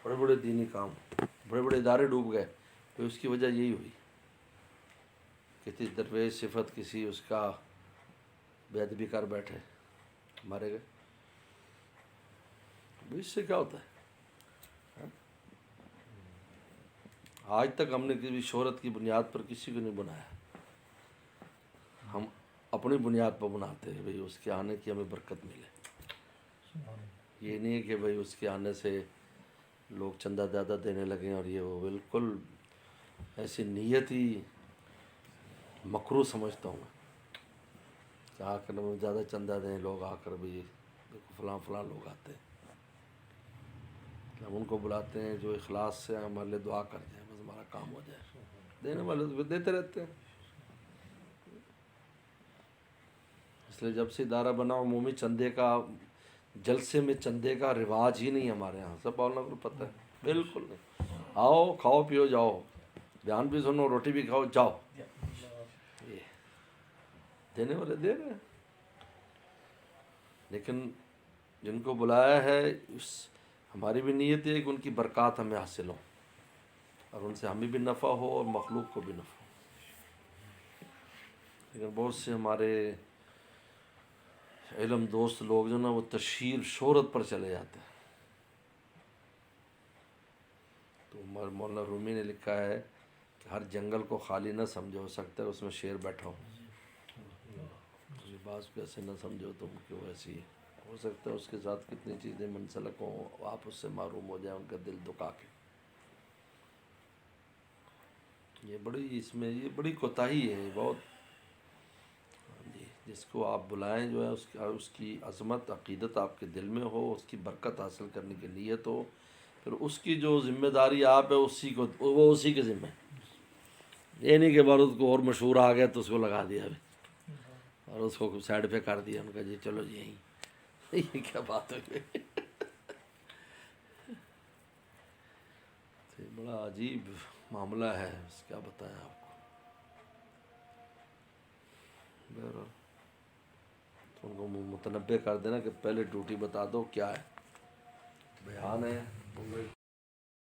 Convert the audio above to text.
بڑے بڑے دینی کام، بڑے بڑے ادارے ڈوب گئے، تو اس کی وجہ یہی ہوئی، کسی درویش صفت کسی اس کا بے ادبی کر بیٹھے، مارے گئے۔ اس سے کیا ہوتا ہے؟ آج تک ہم نے کسی شہرت کی بنیاد پر کسی کو نہیں بنایا، ہم اپنی بنیاد پر بناتے ہیں، بھئی اس کے آنے کی ہمیں برکت ملے۔ یہ نہیں ہے کہ بھئی اس کے آنے سے لوگ چندہ زیادہ دینے لگیں اور یہ وہ، بالکل ایسی نیت ہی مکروہ سمجھتا ہوں میں، کہ آ کر ہمیں زیادہ چندہ دیں لوگ، آ کر بھی دیکھو فلاں فلاں لوگ آتے ہیں، ہم ان کو بلاتے ہیں جو اخلاص سے ہمارے لیے دعا کر جائیں، بس ہمارا کام ہو جائے، دینے والے تو دیتے رہتے ہیں۔ اس لیے جب سے ادارہ بنا، عمومی چندے کا، جلسے میں چندے کا رواج ہی نہیں ہمارے یہاں، سب علماء کو پتہ ہے، بالکل نہیں۔ آؤ کھاؤ پیو جاؤ، بیان بھی سنو، روٹی بھی کھاؤ جاؤ، یہ دینے والے دے رہے ہیں، لیکن جن کو بلایا ہے ہماری بھی نیت ہے کہ ان کی برکات ہمیں حاصل ہوں، اور ان سے ہمیں بھی نفع ہو اور مخلوق کو بھی نفع ہو۔ لیکن بہت سے ہمارے علم دوست لوگ جو نا، وہ تشہیر شہرت پر چلے جاتے ہیں۔ تو مولانا رومی نے لکھا ہے کہ ہر جنگل کو خالی نہ سمجھو، ہو سکتا ہے اس میں شیر بیٹھا ہو، لباس کو ایسے نہ سمجھو تم کہ وہ ایسی ہے، ہو سکتا ہے اس کے ساتھ کتنی چیزیں منسلک ہوں، آپ اس سے محروم ہو جائیں ان کا دل دکا کے۔ یہ بڑی، اس میں یہ بڑی کوتاہی ہے بہت جی۔ جس کو آپ بلائیں جو ہے اس کی عظمت عقیدت آپ کے دل میں ہو، اس کی برکت حاصل کرنے کی نیت ہو، پھر اس کی جو ذمہ داری آپ ہے اسی کو، وہ اسی کے ذمہ ہے۔ یہ نہیں کہ بارود کو اور مشہور آ گیا تو اس کو لگا دیا اور اس کو سائڈ پہ کر دیا، ان کا جی چلو جی یہیں، یہ کیا بات ہے؟ بڑا عجیب معاملہ ہے، کیا بتائیں آپ کو۔ بہرحال ان کو متنبع کر دینا کہ پہلے ڈیوٹی بتا دو کیا ہے، بیان ہے